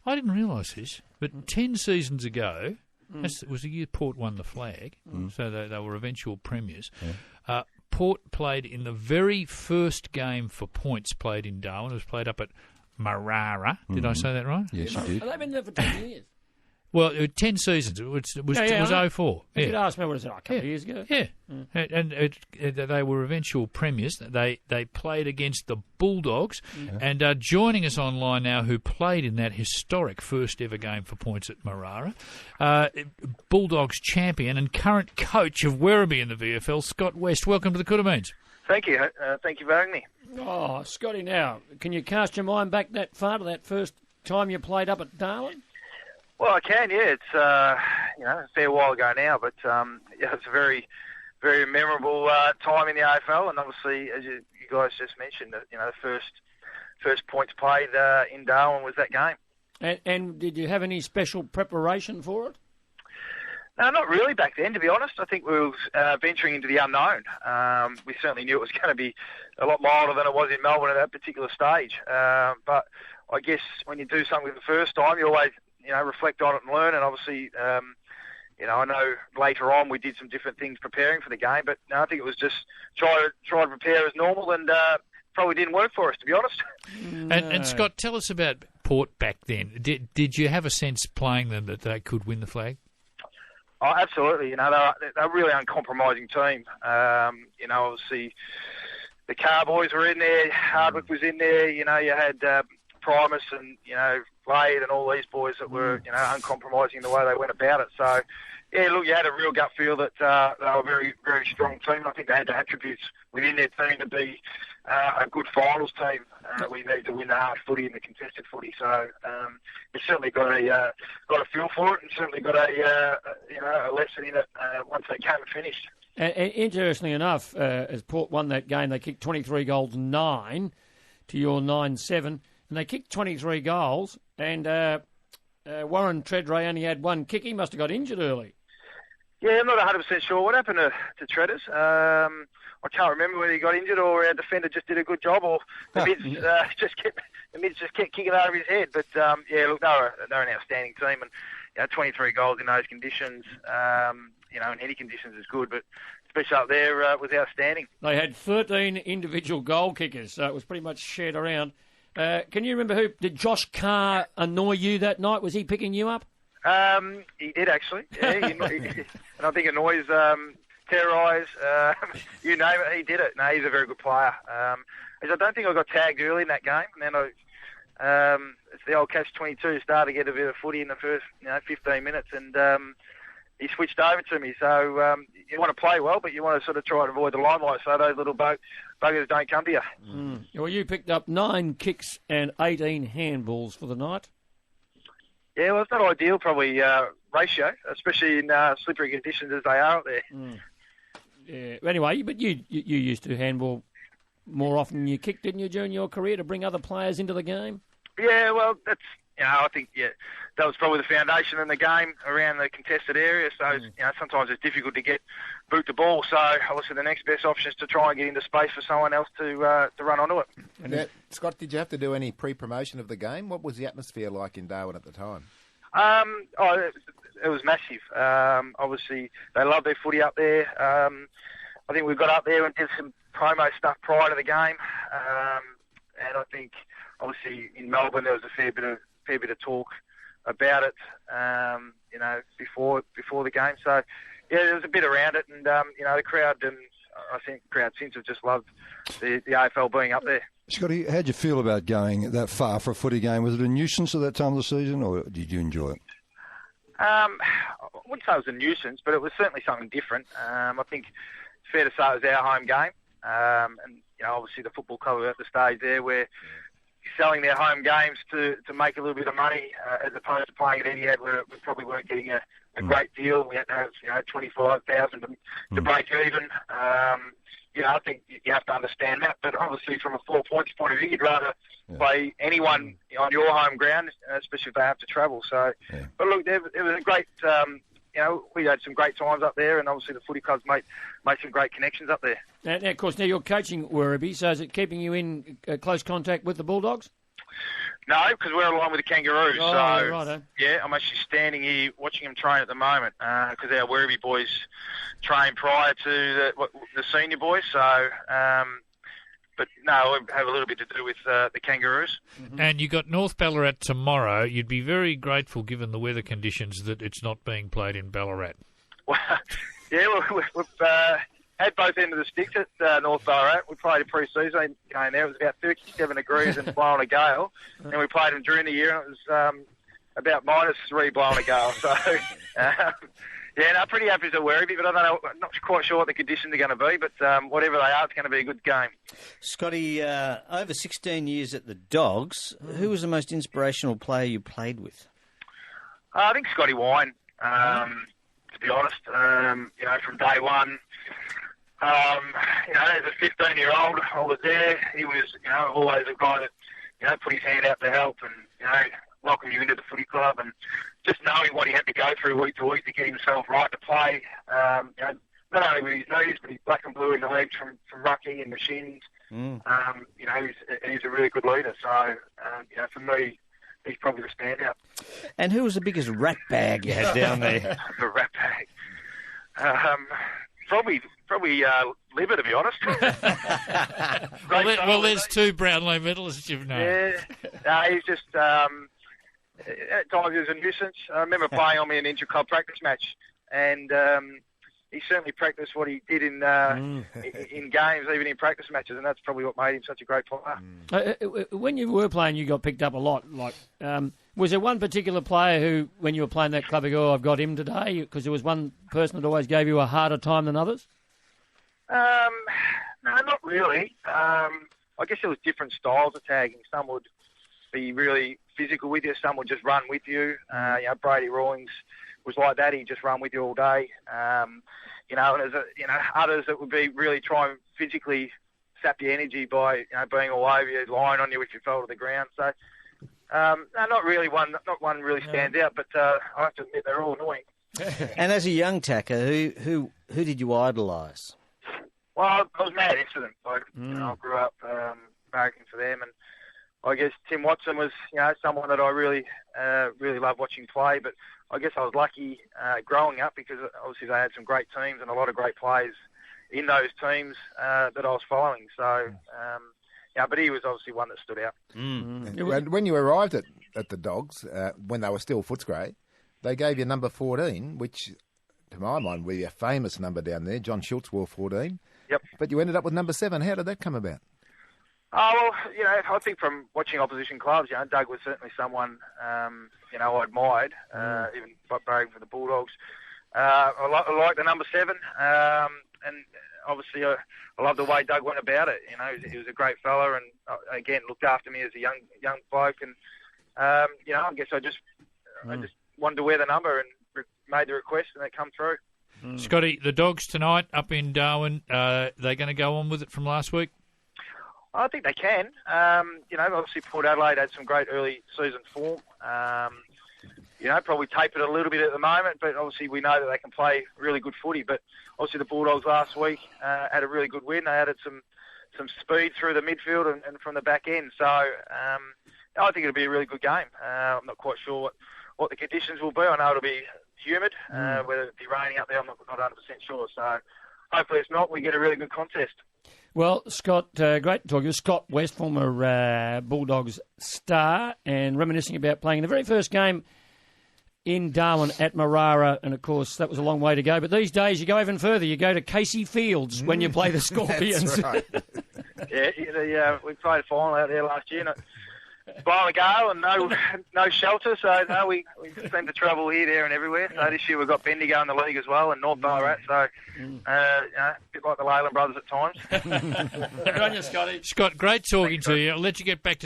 I didn't realise this, but 10 seasons ago, it was the year Port won the flag, so they were eventual premiers. Yeah. Port played in the very first game for points played in Darwin. It was played up at Marara. Did I say that right? Yes, you did. They've been there for 10 years. Well, 10 seasons. It was 04. You could ask me what it was a couple of years ago. Yeah, and they were eventual premiers. They played against the Bulldogs, and joining us online now, who played in that historic first ever game for points at Marara, Bulldogs champion and current coach of Werribee in the VFL, Scott West. Welcome to the Coodabeens. Thank you. Thank you for having me. Oh, Scotty, now, can you cast your mind back that far to that first time you played up at Darwin? Well, I can, yeah. It's a fair while ago now, but it's a very, very memorable time in the AFL, and obviously, as you guys just mentioned, the first points played in Darwin was that game. And did you have any special preparation for it? No, not really back then, to be honest. I think we were venturing into the unknown. We certainly knew it was going to be a lot milder than it was in Melbourne at that particular stage. But I guess when you do something for the first time, you always reflect on it and learn. And obviously, I know later on we did some different things preparing for the game, but no, I think it was just try to prepare as normal, and probably didn't work for us, to be honest. No. And Scott, tell us about Port back then. Did you have a sense playing them that they could win the flag? Oh, absolutely. They're a really uncompromising team. Obviously the Carboys were in there, Hardwick was in there. You had Primus and Blade and all these boys that were uncompromising in the way they went about it. So yeah, look, you had a real gut feel that they were a very, very strong team. I think they had the attributes within their team to be a good finals team. We need to win the hard footy and the contested footy. So you certainly got a feel for it, and certainly got a lesson in it once they came and finished. And interestingly enough, as Port won that game, they kicked 23 goals, 9 to your 9-7, and they kicked 23 goals. And Warren Treadray only had one kick. He must have got injured early. Yeah, I'm not 100% sure what happened to Treaders. I can't remember whether he got injured or our defender just did a good job, or the mids just kept kicking over his head. But yeah, look, they're an outstanding team, and 23 goals in those conditions, in any conditions is good, but especially up there was outstanding. They had 13 individual goal kickers, so it was pretty much shared around. Can you remember did Josh Carr annoy you that night? Was he picking you up? He did, actually. Yeah, and I think annoys, terrorise, you name it, he did it. No, he's a very good player. I don't think I got tagged early in that game, and then it's the old catch-22, started to get a bit of footy in the first 15 minutes, and he switched over to me. So you want to play well, but you want to sort of try to avoid the limelight so those little buggers don't come to you. Mm. Well, you picked up 9 kicks and 18 handballs for the night. Yeah, well, it's not ideal, probably, ratio, especially in slippery conditions as they are out there. Mm. Yeah. Anyway, but you used to handball more often than you kicked, didn't you, during your career, to bring other players into the game? Yeah, well, that's, I think, that was probably the foundation in the game around the contested area. So, sometimes it's difficult to get boot the ball. So, obviously, the next best option is to try and get into space for someone else to run onto it. And Scott, did you have to do any pre-promotion of the game? What was the atmosphere like in Darwin at the time? It was massive. Obviously, they love their footy up there. I think we got up there and did some promo stuff prior to the game. And I think, obviously, in Melbourne there was a fair bit of talk about it, before the game. So, yeah, there was a bit around it, and the crowd, and I think the crowd since have just loved the AFL being up there. Scotty, how'd you feel about going that far for a footy game? Was it a nuisance at that time of the season, or did you enjoy it? I wouldn't say it was a nuisance, but it was certainly something different. I think it's fair to say it was our home game, and obviously the football club were at the stage there where selling their home games to make a little bit of money, as opposed to playing at Etihad where we probably weren't getting a great deal. We had to have 25,000 to break even. I think you have to understand that, but obviously from a 4 points point of view, you'd rather play anyone on your home ground, especially if they have to travel. So, but look, it was a great. We had some great times up there, and obviously the footy clubs made some great connections up there. Now, of course, you're coaching Werribee, so is it keeping you in close contact with the Bulldogs? No, because we're aligned with the Kangaroos. Oh, so, righto. yeah, I'm actually standing here watching them train at the moment because our Werribee boys train prior to the senior boys. So, but no, it have a little bit to do with the Kangaroos. Mm-hmm. And you got North Ballarat tomorrow. You'd be very grateful, given the weather conditions, that it's not being played in Ballarat. Well, yeah, we've had both ends of the sticks at North Ballarat. We played a pre-season game there. It was about 37 degrees and blowing a gale. And we played them during the year, and it was about -3 blowing a gale. So, yeah, no, pretty happy to Werribee, but I don't know, I'm not quite sure what the conditions are going to be, but whatever they are, it's going to be a good game. Scotty, over 16 years at the Dogs, who was the most inspirational player you played with? I think Scotty Wine, to be honest. From day one, as a 15-year-old, I was there. He was, always a guy that, put his hand out to help and, welcome you into the footy club, and just knowing what he had to go through week to week to get himself right to play. Not only with his knees, but his black and blue in the legs from rucking and the shins. He's a really good leader. So, for me, he's probably the standout. And who was the biggest rat bag you had down there? The rat bag. Probably Libber, to be honest. well, there's two Brownlow medalists, you've known. Yeah, he's just at times he was a nuisance. I remember playing on me in an intra-club practice match, and he certainly practiced what he did in games, even in practice matches, and that's probably what made him such a great player. When you were playing, you got picked up a lot. Was there one particular player who, when you were playing that club, you go, I've got him today? Because there was one person that always gave you a harder time than others? No, not really. I guess there was different styles of tagging. Some would be really physical with you. Some would just run with you. Brady Rawlings was like that. He'd just run with you all day. And there's others that would be really try and physically sap your energy by being all over you, lying on you if you fell to the ground. So, no, not really one. Not one really stands out. But I have to admit they're all annoying. And as a young tacker, who did you idolise? Well, I was mad into them. I grew up barracking for them, and I guess Tim Watson was, someone that I really loved watching play. But I guess I was lucky growing up because obviously they had some great teams and a lot of great players in those teams that I was following. So, but he was obviously one that stood out. When you arrived at the Dogs, when they were still Footscray, they gave you number 14, which, to my mind, would be a famous number down there. John Schultz wore 14. Yep. But you ended up with number 7. How did that come about? Oh, well, I think from watching opposition clubs, Doug was certainly someone, I admired, even barracking for the Bulldogs. I like the number 7, and obviously I love the way Doug went about it. He was a great fella, and again looked after me as a young bloke. And I guess I just wanted to wear the number and made the request, and it come through. Scotty, the Dogs tonight up in Darwin, they're going to go on with it from last week? I think they can. Obviously Port Adelaide had some great early season form. Probably tapered a little bit at the moment, but obviously we know that they can play really good footy. But obviously the Bulldogs last week had a really good win. They added some speed through the midfield and from the back end. So I think it'll be a really good game. I'm not quite sure what the conditions will be. I know it'll be humid, whether it be raining up there, I'm not 100% sure. So hopefully it's not. We get a really good contest. Well, Scott, great to talk to you. Scott West, former Bulldogs star, and reminiscing about playing the very first game in Darwin at Marara, and of course that was a long way to go. But these days you go even further. You go to Casey Fields when you play the Scorpions. That's right. We played a final out there last year. Blowing a gale and no shelter, so no, we seem to travel here, there and everywhere. So this year we've got Bendigo in the league as well and North Ballarat, so a bit like the Leyland brothers at times. Good on you, Scotty. Scott, great talking to you. I'll let you get back to